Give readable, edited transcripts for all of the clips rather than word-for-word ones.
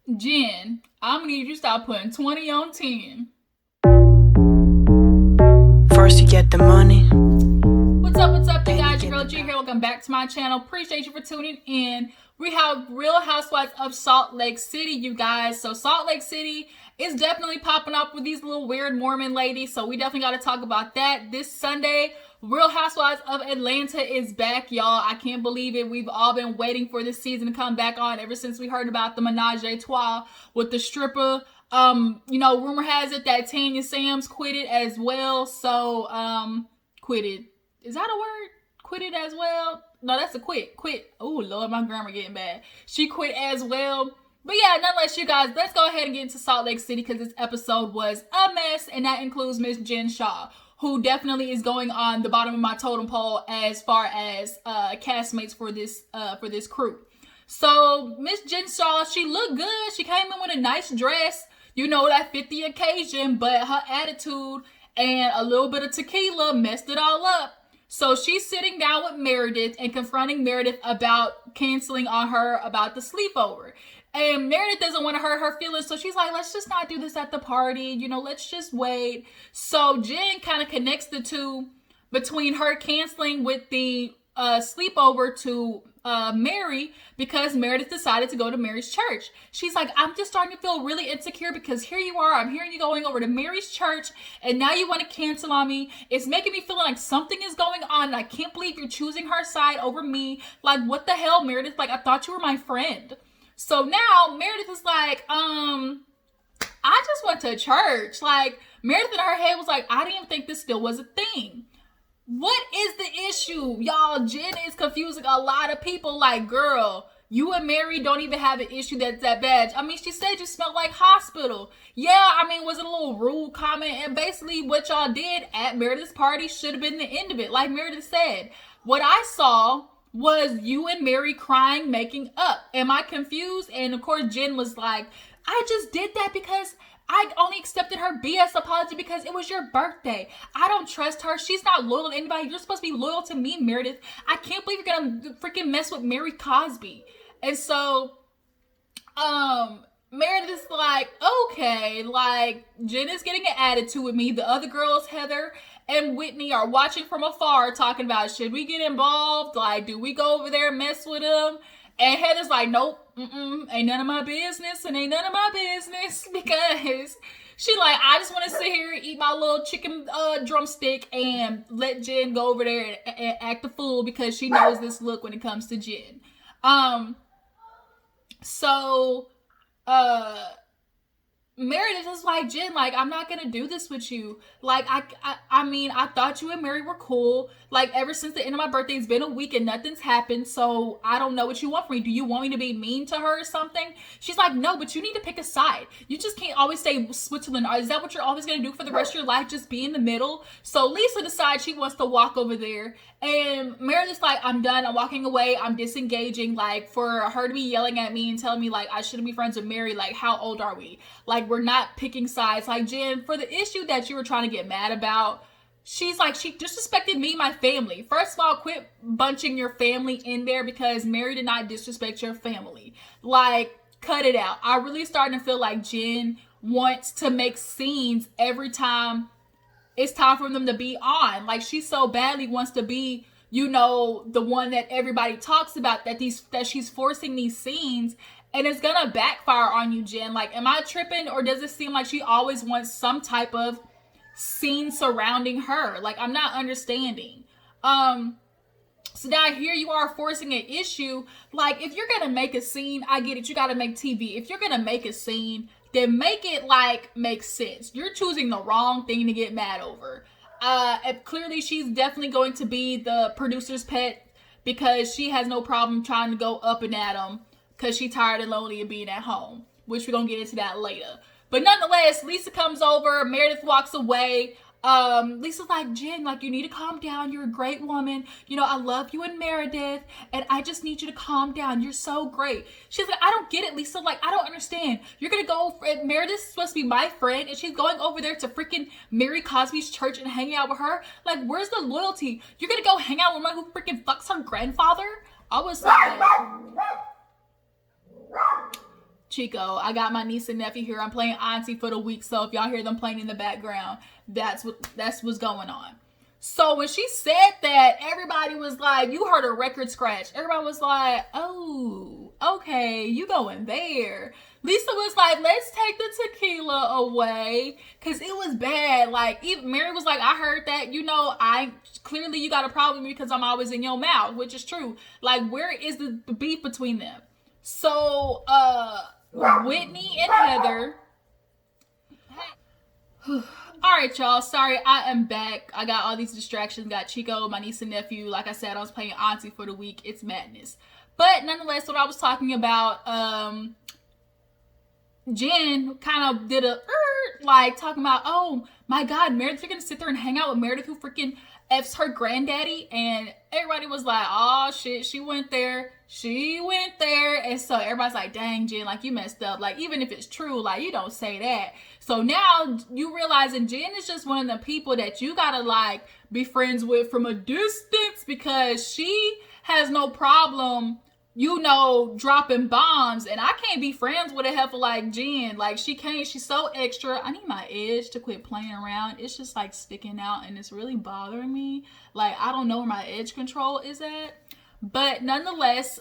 Jen, I'm gonna need you to stop putting 20 on 10. First you get the money. What's up, you guys? Your girl G here. Welcome back to my channel. Appreciate you for tuning in. We have Real Housewives of Salt Lake City, you guys. So Salt Lake City is definitely popping up with these little weird Mormon ladies. So we definitely got to talk about that. This Sunday, Real Housewives of Atlanta is back, y'all. I can't believe it. We've all been waiting for this season to come back on ever since we heard about the menage a trois with the stripper. Rumor has it that Tanya Sams quitted as well. So, quitted. Is that a word? Quitted as well? No, that's a quit. Quit. Oh, Lord, my grammar getting bad. She quit as well. But yeah, nonetheless, you guys, let's go ahead and get into Salt Lake City because this episode was a mess, and that includes Miss Jen Shaw, who definitely is going on the bottom of my totem pole as far as castmates for this crew. So Miss Jen Shaw, she looked good. She came in with a nice dress, that fit the occasion, but her attitude and a little bit of tequila messed it all up. So she's sitting down with Meredith and confronting Meredith about canceling on her about the sleepover. And Meredith doesn't want to hurt her feelings, so she's like, let's just not do this at the party. Let's just wait. So Jen kind of connects the two between her canceling with the sleepover to Mary because Meredith decided to go to Mary's church. She's like, I'm just starting to feel really insecure because here you are, I'm hearing you going over to Mary's church and now you want to cancel on me. It's making me feel like something is going on and I can't believe you're choosing her side over me. Like, what the hell, Meredith? Like, I thought you were my friend. So now Meredith is like, I just went to church. Like, Meredith in her head was like, I didn't even think this still was a thing. What is the issue? Y'all, Jen is confusing a lot of people. Like, girl, you and Mary don't even have an issue that's that bad. I mean, she said you smelled like hospital. Yeah, I mean, was it a little rude comment? And basically what y'all did at Meredith's party should have been the end of it. Like Meredith said, what I saw was you and Mary crying, making up. Am I confused? And of course, Jen was like, I just did that because I only accepted her BS apology because it was your birthday. I don't trust her. She's not loyal to anybody. You're supposed to be loyal to me, Meredith. I can't believe you're gonna freaking mess with Mary Cosby. And so, Meredith's like, okay, like, Jen is getting an attitude with me. The other girls, Heather and Whitney, are watching from afar talking about, should we get involved? Like, do we go over there and mess with them? And Heather's like, nope, ain't none of my business and ain't none of my business because she like, I just want to sit here and eat my little chicken drumstick and let Jen go over there and act a fool because she knows this look when it comes to Jen. Meredith is like, Jen, like, I'm not gonna do this with you. Like, I mean, I thought you and Mary were cool. Like, ever since the end of my birthday, it's been a week and nothing's happened. So I don't know what you want from me. Do you want me to be mean to her or something? She's like, no, but you need to pick a side. You just can't always say Switzerland. Is that what you're always gonna do for the rest of your life? Just be in the middle? So Lisa decides she wants to walk over there. And Meredith's like, I'm done. I'm walking away. I'm disengaging. Like, for her to be yelling at me and telling me, like, I shouldn't be friends with Mary. Like, how old are we? Like, we're not picking sides. Like, Jen, for the issue that you were trying to get mad about, she's like, she disrespected me, my family. First of all, quit bunching your family in there because Mary did not disrespect your family. Like, cut it out. I really starting to feel like Jen wants to make scenes every time it's time for them to be on. Like, she so badly wants to be, the one that everybody talks about, that she's forcing these scenes, and it's gonna backfire on you, Jen. Like, am I tripping, or does it seem like she always wants some type of scene surrounding her? Like, I'm not understanding. So now here you are forcing an issue. Like, if you're gonna make a scene, I get it, you gotta make TV. If you're gonna make a scene, then make it make sense. You're choosing the wrong thing to get mad over. Clearly she's definitely going to be the producer's pet because she has no problem trying to go up and at him because she's tired and lonely and being at home, which we're gonna get into that later. But nonetheless, Lisa comes over, Meredith walks away. Lisa's like, Jen, like, you need to calm down. You're a great woman. I love you and Meredith, and I just need you to calm down. You're so great. She's like, I don't get it, Lisa. Like, I don't understand. You're gonna go, Meredith's supposed to be my friend, and she's going over there to freaking Mary Cosby's church and hanging out with her. Like, where's the loyalty? You're gonna go hang out with someone who freaking fucks her grandfather? I was like, Chico, I got my niece and nephew here. I'm playing auntie for the week. So if y'all hear them playing in the background, that's what's going on. So when she said that, everybody was like, you heard a record scratch. Everybody was like, oh, okay, you going there. Lisa was like, let's take the tequila away, because it was bad. Like, even Mary was like, I heard that, clearly you got a problem because I'm always in your mouth, which is true. Like, where is the beef between them? So, Whitney and Heather. All right, y'all. Sorry, I am back. I got all these distractions. Got Chico, my niece and nephew. Like I said, I was playing auntie for the week. It's madness. But nonetheless, what I was talking about, Jen kind of did talking about, oh my God, Meredith, you're gonna sit there and hang out with Meredith, who freaking F's her granddaddy. And everybody was like, oh shit, she went there. And so everybody's like, dang, Jen, like, you messed up. Like, even if it's true, like, you don't say that. So now you realizing Jen is just one of the people that you gotta, like, be friends with from a distance, because she has no problem, dropping bombs. And I can't be friends with a heifer like Jen. Like, she can't. She's so extra. I need my edge to quit playing around. It's just, like, sticking out, and it's really bothering me. Like, I don't know where my edge control is at. But nonetheless,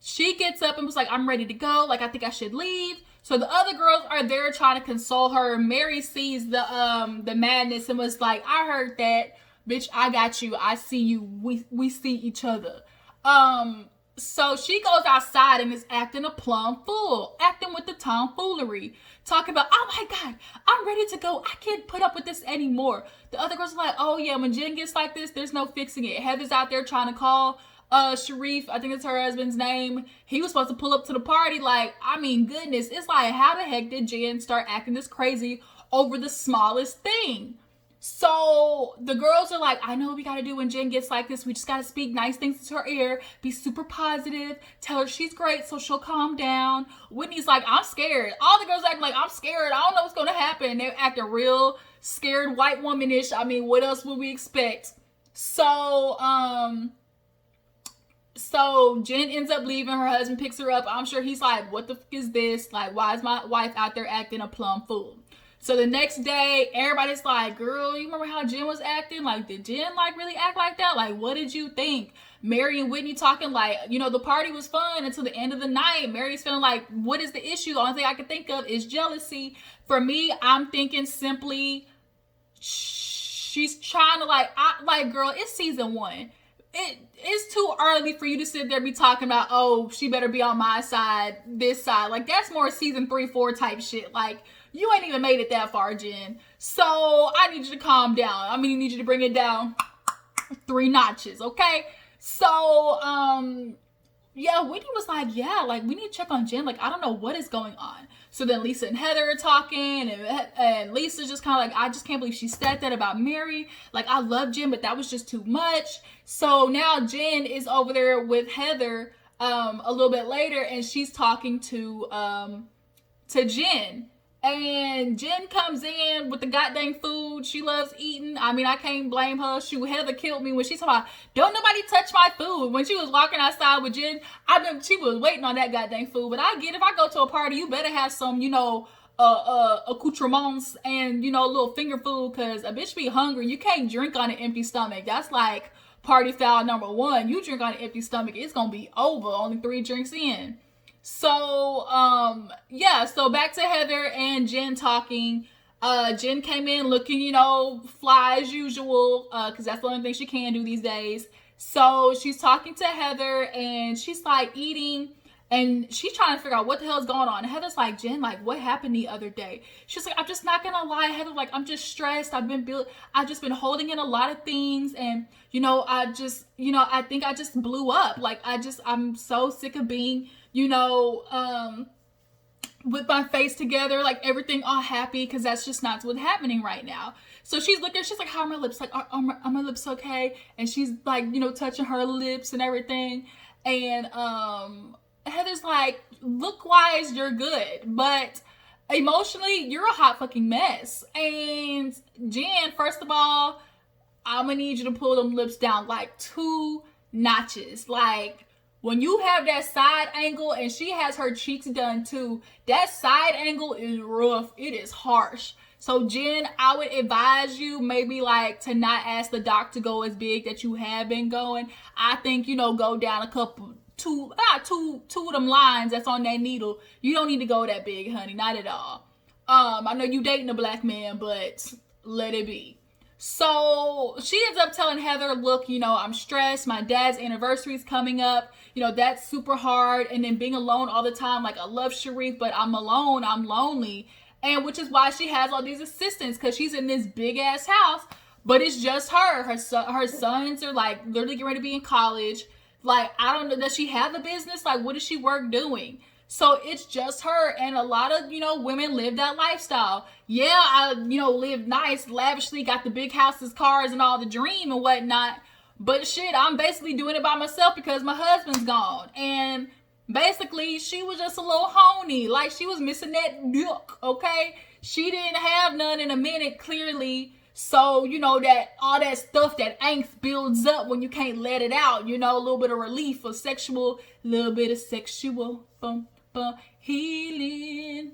she gets up and was like, I'm ready to go. Like, I think I should leave. So the other girls are there trying to console her. Mary sees the madness and was like, I heard that. Bitch, I got you. I see you. We see each other. So she goes outside and is acting a plumb fool. Acting with the tomfoolery. Talking about, oh my God, I'm ready to go. I can't put up with this anymore. The other girls are like, oh yeah, when Jen gets like this, there's no fixing it. Heather's out there trying to call Sharif, I think it's her husband's name. He was supposed to pull up to the party. Like, I mean, goodness. It's like, how the heck did Jen start acting this crazy over the smallest thing? So the girls are like, I know what we gotta do when Jen gets like this. We just gotta speak nice things into her ear, be super positive, tell her she's great so she'll calm down. Whitney's like, I'm scared. All the girls acting like, I'm scared. I don't know what's gonna happen. They're acting real scared white womanish. I mean, what else would we expect? So Jen ends up leaving. Her husband picks her up. I'm sure he's like, what the fuck is this? Like, why is my wife out there acting a plumb fool? So the next day, everybody's like, girl, you remember how Jen was acting? Like, did Jen, like, really act like that? Like, what did you think? Mary and Whitney talking like, the party was fun until the end of the night. Mary's feeling like, what is the issue? The only thing I can think of is jealousy. For me, I'm thinking simply, she's trying to, girl, it's season 1. It's too early for you to sit there and be talking about, oh, she better be on my side, this side. Like, that's more season 3, 4 type shit. Like, you ain't even made it that far, Jen. So I need you to calm down. I mean, I need you to bring it down 3 notches, okay? So, yeah, Whitney was like, yeah, like, we need to check on Jen. Like, I don't know what is going on. So then Lisa and Heather are talking, and Lisa's just kind of like, I just can't believe she said that about Mary. Like, I love Jen, but that was just too much. So now Jen is over there with Heather a little bit later, and she's talking to Jen. And Jen comes in with the goddamn food she loves eating. I mean, I can't blame her. Heather killed me when she talking about, don't nobody touch my food. When she was walking outside with Jen, she was waiting on that goddamn food. But I get, if I go to a party, you better have some, accoutrements and, a little finger food, because a bitch be hungry. You can't drink on an empty stomach. That's like party foul number 1. You drink on an empty stomach, it's gonna be over. Only 3 drinks in. So, yeah, so back to Heather and Jen talking. Jen came in looking, fly as usual, because that's the only thing she can do these days. So she's talking to Heather, and she's like eating, and she's trying to figure out what the hell is going on. And Heather's like, Jen, like, what happened the other day? She's like, I'm just not gonna lie, Heather, like, I'm just stressed. I've just been holding in a lot of things, and I think I just blew up. Like, I'm so sick of being, with my face together, like everything all happy, because that's just not what's happening right now. So she's looking, she's like, how are my lips? Like, are my lips okay? And she's like, touching her lips and everything. And Heather's like, look-wise, you're good, but emotionally, you're a hot fucking mess. And Jen, first of all, I'm gonna need you to pull them lips down like 2 notches. Like, When you have that side angle, and she has her cheeks done too, that side angle is rough. It is harsh. So Jen, I would advise you maybe like to not ask the doc to go as big that you have been going. I think, you know, go down a couple, two of them lines that's on that needle. You don't need to go that big, honey. Not at all. I know you dating a black man, but let it be. So she ends up telling Heather, look, you know, I'm stressed. My dad's anniversary is coming up. You know, that's super hard. And then being alone all the time. Like, I love Sharif, but I'm alone. I'm lonely. And which is why she has all these assistants, because she's in this big ass house, but it's just her. Her sons are like literally getting ready to be in college. Like, I don't know, does she have a business? Like, what does she work doing? So it's just her, and a lot of, you know, women live that lifestyle. Yeah, I, you know, live nice, lavishly, got the big houses, cars, and all the dream and whatnot. But shit, I'm basically doing it by myself because my husband's gone. And basically, she was just a little honey. Like, she was missing that dick, okay? She didn't have none in a minute, clearly. So, you know, that all that stuff, that angst builds up when you can't let it out. You know, a little bit of relief or sexual, little bit of sexual, bum, bum, healing.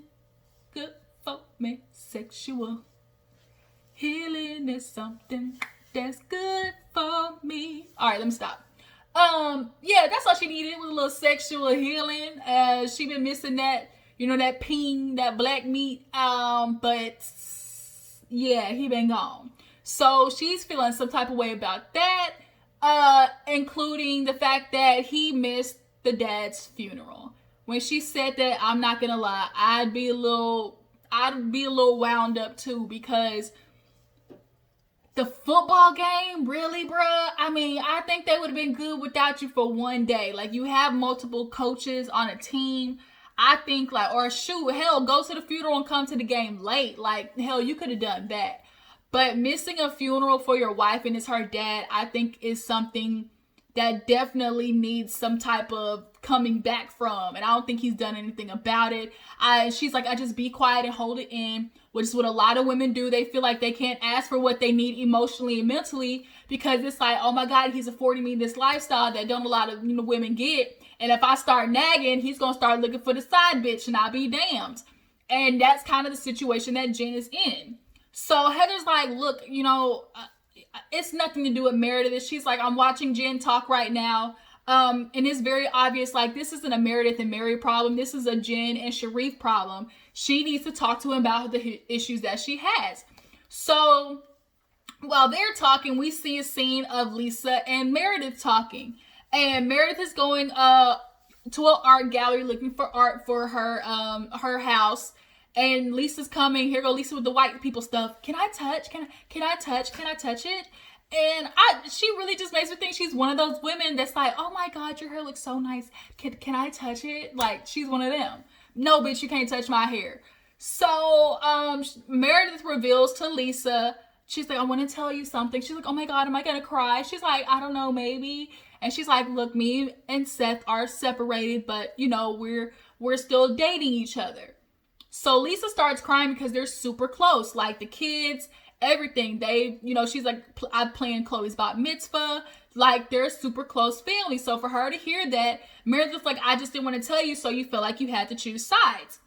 Good for me, sexual. Healing is something that's good for me. All right, let me stop. Yeah, that's all she needed was a little sexual healing. She been missing that, you know, that peen, that black meat. But yeah, he been gone. So she's feeling some type of way about that, including the fact that he missed the dad's funeral. When she said that, I'm not gonna lie, I'd be a little wound up too, because the football game, really, bruh? I mean, I think they would have been good without you for one day. Like, you have multiple coaches on a team. I think, like, or shoot, hell, go to the funeral and come to the game late. Like, hell, you could have done that. But missing a funeral for your wife and it's her dad, I think is something that definitely needs some type of coming back from. And I don't think he's done anything about it. She's like, I just be quiet and hold it in, which is what a lot of women do. They feel like they can't ask for what they need emotionally and mentally because it's like, oh my God, he's affording me this lifestyle that don't a lot of, you know, women get. And if I start nagging, he's going to start looking for the side bitch and I'll be damned. And that's kind of the situation that Jen is in. So Heather's like, look, you know, it's nothing to do with Meredith. She's like, I'm watching Jen talk right now. And it's very obvious, like, this isn't a Meredith and Mary problem. This is a Jen and Sharif problem. She needs to talk to him about the issues that she has. So while they're talking, we see a scene of Lisa and Meredith talking. And Meredith is going to an art gallery looking for art for her house. And Lisa's coming. Here go Lisa with the white people stuff. Can I touch? Can I touch? Can I touch it? And she really just makes me think she's one of those women that's like, oh my God, your hair looks so nice. Can I touch it? Like, she's one of them. No, bitch, you can't touch my hair. So Meredith reveals to Lisa, she's like, I want to tell you something. She's like, oh my God, am I gonna cry? She's like, I don't know, maybe. And she's like, look, me and Seth are separated, but you know, we're still dating each other. So Lisa starts crying because they're super close. Like, the kids, everything. They, you know, she's like, I'm playing Chloe's bat mitzvah. Like, they're a super close family. So for her to hear that, Meredith's like, I just didn't want to tell you, so you feel like you had to choose sides.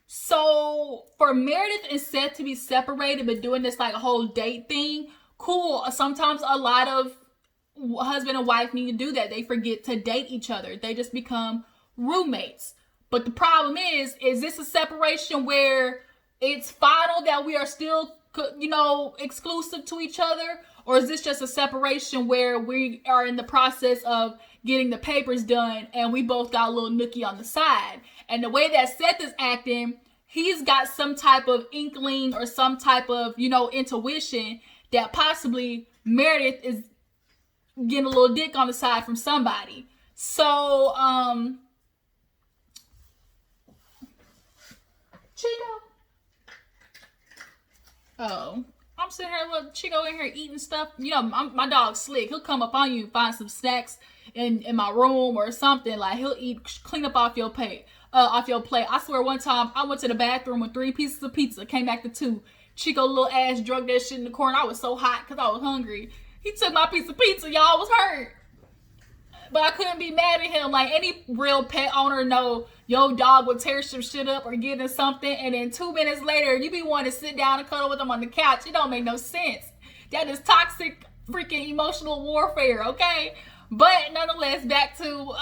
So for Meredith and Seth to be separated but doing this like whole date thing, cool. Sometimes a lot of husband and wife need to do that. They forget to date each other. They just become roommates. But the problem is this a separation where it's final that we are still, you know, exclusive to each other? Or is this just a separation where we are in the process of getting the papers done and we both got a little nookie on the side? And the way that Seth is acting, he's got some type of inkling or some type of, you know, intuition that possibly Meredith is getting a little dick on the side from somebody. So, Chico. Oh, I'm sitting here, look, Chico in here eating stuff. You know, my dog's slick. He'll come up on you and find some snacks in my room or something. Like, he'll clean up off your plate. I swear one time I went to the bathroom with 3 pieces of pizza, came back to 2. Chico little ass drug that shit in the corner. I was so hot because I was hungry. He took my piece of pizza, y'all. I was hurt. but I couldn't be mad at him. Like any real pet owner know your dog will tear some shit up or get in something, and then 2 minutes later you be wanting to sit down and cuddle with them on the couch. It don't make no sense. That is toxic freaking emotional warfare, okay? But nonetheless, back to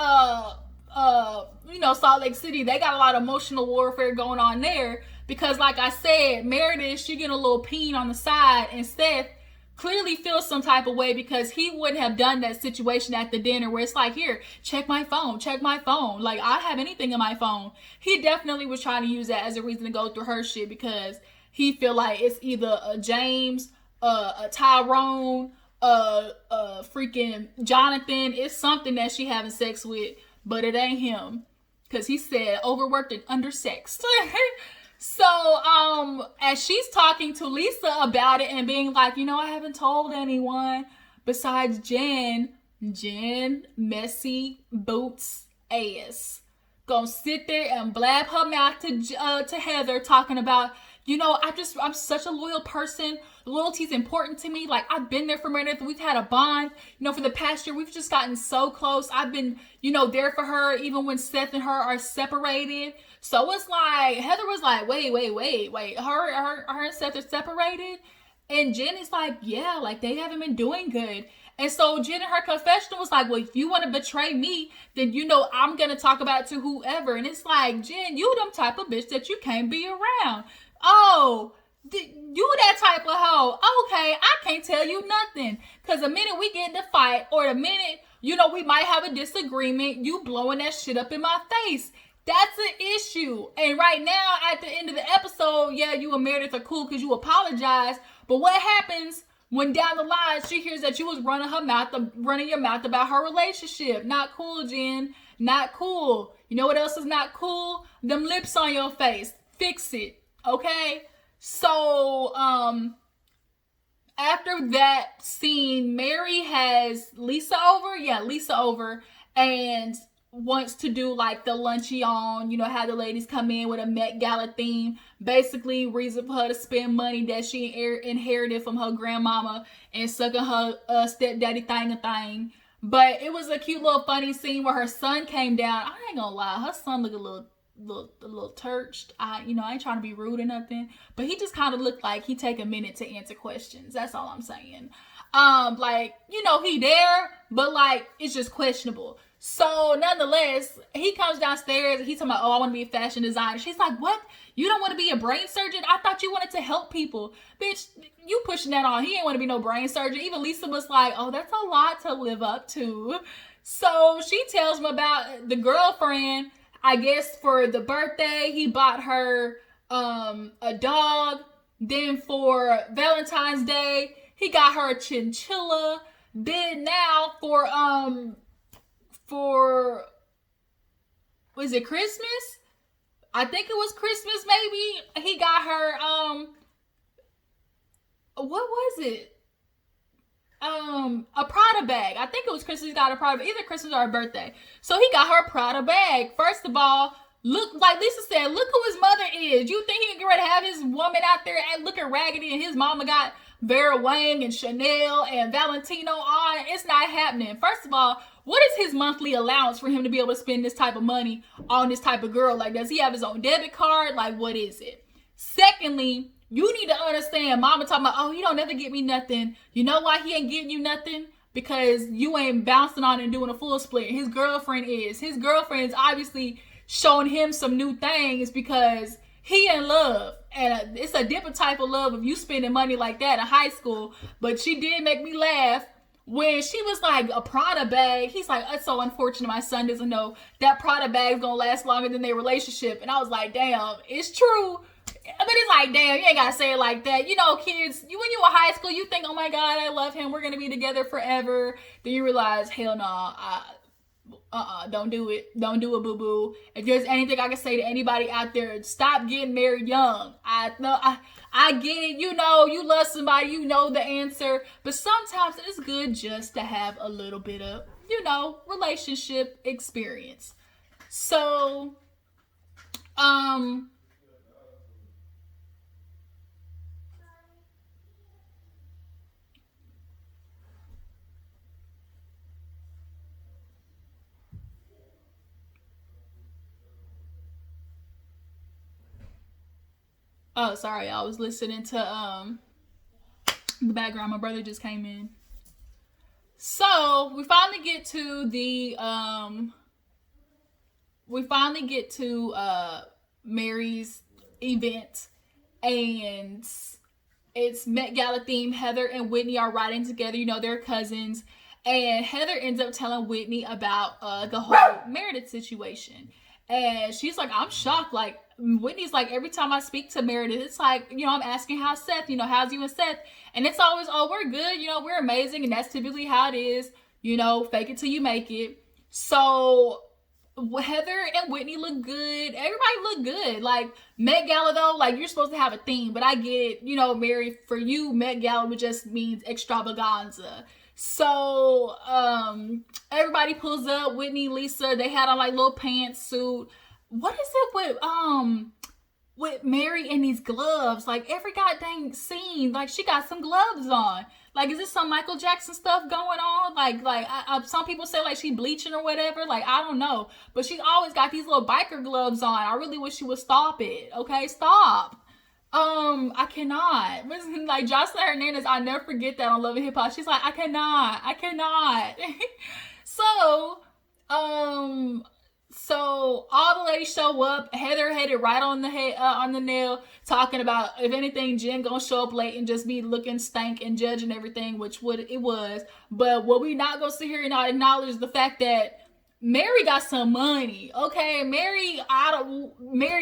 Salt Lake City. They got a lot of emotional warfare going on there because, like I said, Meredith, she getting a little peen on the side, and Seth clearly feels some type of way because he wouldn't have done that situation at the dinner where it's like, here, check my phone. Like, I have anything in my phone. He definitely was trying to use that as a reason to go through her shit because he feel like it's either a James, a Tyrone, freaking Jonathan. It's something that she having sex with, but it ain't him because he said overworked and undersexed. So, as she's talking to Lisa about it and being like, I haven't told anyone besides Jen, messy boots ass, gonna sit there and blab her mouth to Heather talking about, I'm such a loyal person. Loyalty's important to me. Like, I've been there for Meredith. We've had a bond. For the past year, we've just gotten so close. I've been, there for her even when Seth and her are separated. So it's like, Heather was like, wait. Her and Seth are separated? And Jen is like, yeah, like they haven't been doing good. And so Jen in her confessional was like, well, if you want to betray me, then I'm going to talk about it to whoever. And it's like, Jen, you them type of bitch that you can't be around. Oh, you that type of hoe. Okay, I can't tell you nothing. Because the minute we get in the fight or the minute, we might have a disagreement, you blowing that shit up in my face. That's an issue. And right now, at the end of the episode, yeah, you and Meredith are cool because you apologize. But what happens when down the line she hears that you was running your mouth about her relationship? Not cool, Jen. Not cool. You know what else is not cool? Them lips on your face. Fix it. Okay? So, after that scene, Mary has Lisa over. Yeah, Lisa over. And wants to do like the lunchy on, have the ladies come in with a Met Gala theme. Basically, reason for her to spend money that she inherited from her grandmama and sucking her stepdaddy thing. But it was a cute little funny scene where her son came down. I ain't gonna lie, her son looked a little turched. I ain't trying to be rude or nothing, but he just kind of looked like he take a minute to answer questions. That's all I'm saying. He there, but like it's just questionable. So nonetheless, he comes downstairs and he's talking about, I want to be a fashion designer. She's like, what? You don't want to be a brain surgeon? I thought you wanted to help people. Bitch, you pushing that on. He ain't want to be no brain surgeon. Even Lisa was like, oh, that's a lot to live up to. So she tells him about the girlfriend. I guess for the birthday, he bought her a dog. Then for Valentine's Day, he got her a chinchilla. Then now for was it Christmas? I think it was Christmas maybe. He got her what was it? A Prada bag. I think it was Christmas. He got a Prada bag. Either Christmas or her birthday. So he got her a Prada bag. First of all, look, like Lisa said, look who his mother is. You think he can get ready to have his woman out there and looking raggedy and his mama got Vera Wang and Chanel and Valentino on? It's not happening. First of all, what is his monthly allowance for him to be able to spend this type of money on this type of girl? Like, does he have his own debit card? Like, what is it? Secondly, you need to understand, mama talking about, oh, he don't never get me nothing. You know why he ain't getting you nothing? Because you ain't bouncing on and doing a full split. His girlfriend is. His girlfriend is obviously showing him some new things because he in love. And it's a different type of love if you spending money like that in high school. But she did make me laugh when she was like, a Prada bag. He's like, it's so unfortunate my son doesn't know that Prada bag is going to last longer than their relationship. And I was like, damn, it's true. But it's like, damn, you ain't gotta say it like that. Kids, when you in high school, you think, oh my God, I love him. We're gonna be together forever. Then you realize, hell no, don't do it. Don't do it, boo-boo. If there's anything I can say to anybody out there, stop getting married young. I get it. You love somebody, you know the answer. But sometimes it's good just to have a little bit of, relationship experience. So, Oh, sorry, I was listening to the background. My brother just came in. So we finally get to Mary's event, and it's Met Gala theme. Heather and Whitney are riding together. You know, they're cousins. And Heather ends up telling Whitney about the whole Meredith situation. And she's like, I'm shocked. Like, Whitney's like, every time I speak to Meredith, it's like, you know, I'm asking how's Seth, you know, how's you and Seth? And it's always, oh, we're good, you know, we're amazing. And that's typically how it is, you know, fake it till you make it. So Heather and Whitney look good. Everybody look good. Like, Met Gala, though, like, you're supposed to have a theme. But I get it, you know, Mary, for you, Met Gala would just means extravaganza. So, everybody pulls up. Whitney, Lisa, they had on like little pantsuit. What is it with Mary and these gloves? Like every goddamn scene, like she got some gloves on. Like, is this some Michael Jackson stuff going on? Like some people say like she bleaching or whatever. Like, I don't know, but she always got these little biker gloves on. I really wish she would stop it. Okay, stop. I cannot. Like Jocelyn Hernandez, I never forget that on Love and Hip Hop. She's like, I cannot. So all the ladies show up. Heather had it right on the head, on the nail, talking about if anything, Jen gonna show up late and just be looking stank and judging everything, which it was. But what we not gonna sit here and not acknowledge the fact that Mary got some money, okay? Mary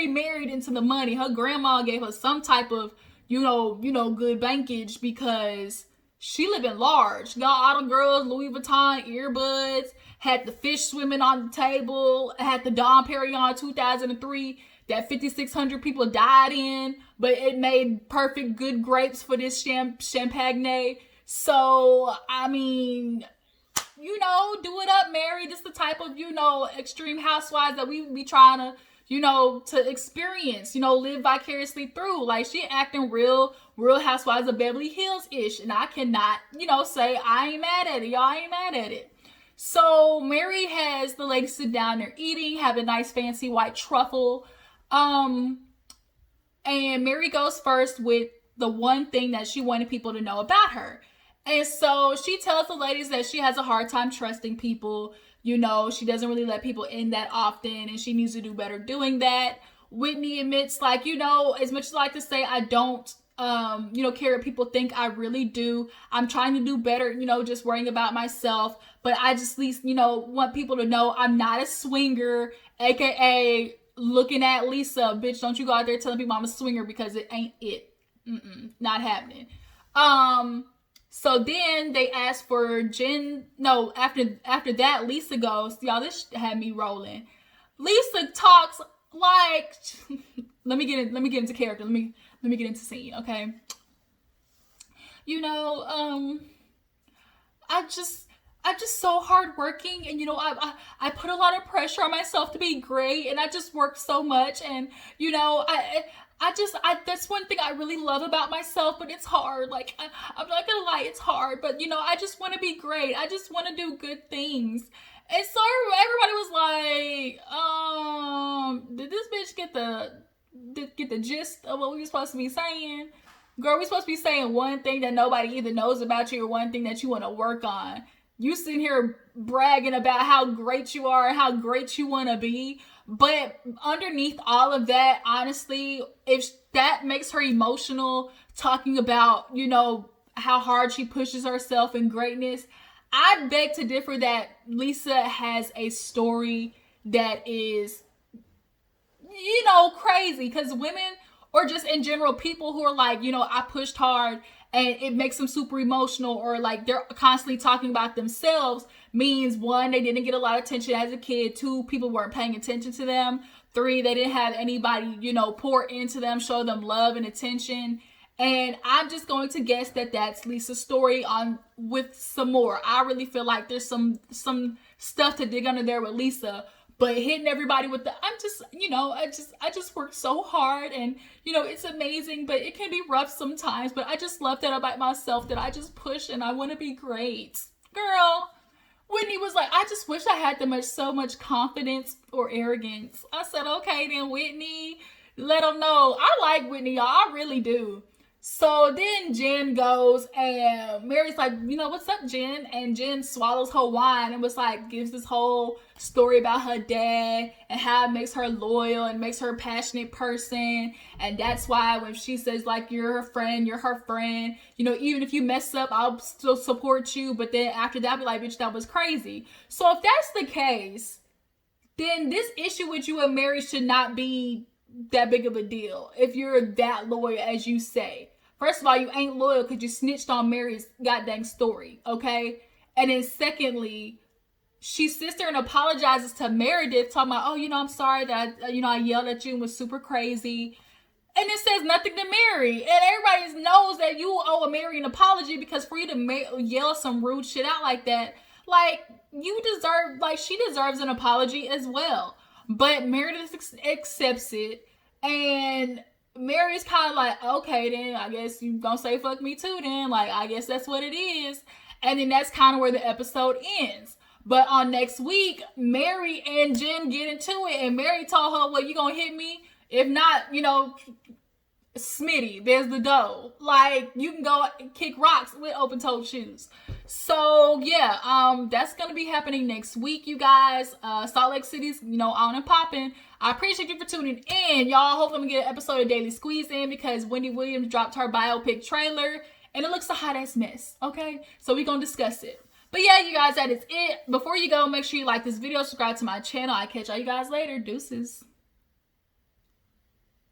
married into the money. Her grandma gave her some type of, you know, good bankage because she living large. Got all the girls, Louis Vuitton earbuds, had the fish swimming on the table, had the Dom Perignon 2003 that 5,600 people died in, but it made perfect good grapes for this champagne. So, I mean, you know, do it up, Mary. This is the type of, you know, extreme housewives that we be trying to, you know, to experience, you know, live vicariously through. Like, she acting real Housewives of Beverly Hills-ish. And I cannot, you know, say I ain't mad at it. Y'all ain't mad at it. So Mary has the ladies sit down there eating, have a nice fancy white truffle. And Mary goes first with the one thing that she wanted people to know about her. And so she tells the ladies that she has a hard time trusting people. You know, she doesn't really let people in that often, and she needs to do better doing that. Whitney admits, like, you know, as much as I like to say I don't, you know, care what people think, I really do. I'm trying to do better, you know, just worrying about myself. But I just at least, you know, want people to know I'm not a swinger, aka looking at Lisa, bitch, don't you go out there telling people I'm a swinger because it ain't it. Not happening. So then they asked for Jen. No, after that, Lisa goes, y'all, this had me rolling. Lisa talks like, let me get into character. Let me get into scene, okay? You know, I just so hardworking, and you know, I put a lot of pressure on myself to be great, and I just work so much, and you know, I that's one thing I really love about myself, but it's hard. Like, I'm not gonna lie, it's hard, but you know, I just want to be great. I just want to do good things. And so everybody was like, did this bitch get the gist of what we were supposed to be saying? Girl, we're supposed to be saying one thing that nobody either knows about you or one thing that you want to work on. You sitting here bragging about how great you are and how great you want to be. But underneath all of that, honestly, if that makes her emotional, talking about, you know, how hard she pushes herself in greatness, I beg to differ that Lisa has a story that is, you know, crazy. Because women, or just in general, people who are like, you know, I pushed hard and it makes them super emotional, or like they're constantly talking about themselves, means one, they didn't get a lot of attention as a kid. Two, people weren't paying attention to them. Three, they didn't have anybody, you know, pour into them, show them love and attention. And I'm just going to guess that that's Lisa's story on with some more. I really feel like there's some stuff to dig under there with Lisa. But hitting everybody with I'm just, you know, I just work so hard, and, you know, it's amazing, but it can be rough sometimes. But I just love that about myself, that I just push and I want to be great. Girl, Whitney was like, I just wish I had so much confidence or arrogance. I said, okay then, Whitney, Let them know. I like Whitney, y'all. I really do. So then Jen goes and Mary's like, you know, what's up, Jen? And Jen swallows her wine and was like, gives this whole story about her dad and how it makes her loyal and makes her a passionate person. And that's why when she says, like, you're her friend, you know, even if you mess up, I'll still support you. But then after that, I'll be like, bitch, that was crazy. So if that's the case, then this issue with you and Mary should not be that big of a deal if you're that loyal as you say. First of all, you ain't loyal because you snitched on Mary's goddamn story, okay? And then secondly, she sits there and apologizes to Meredith, talking about, oh, you know, I'm sorry that I yelled at you and was super crazy. And it says nothing to Mary. And everybody knows that you owe a Mary an apology, because for you to yell some rude shit out like that, like, you deserve, like, she deserves an apology as well. But Meredith accepts it, and Mary's kind of like, okay, then I guess you gonna say fuck me too then. Like, I guess that's what it is. And then that's kind of where the episode ends. But on next week, Mary and Jen get into it, and Mary told her, well, you gonna hit me? If not, you know, Smitty, there's the dough. Like, you can go kick rocks with open-toed shoes. So yeah, that's gonna be happening next week, you guys. Salt Lake City's, you know, on and popping. I appreciate you for tuning in, y'all. Hopefully I'm gonna get an episode of Daily Squeeze in, because Wendy Williams dropped her biopic trailer and it looks a hot ass mess. Okay, so we're gonna discuss it. But yeah, you guys, that is it. Before you go, make sure you like this video, subscribe to my channel. I'll catch all you guys later. Deuces.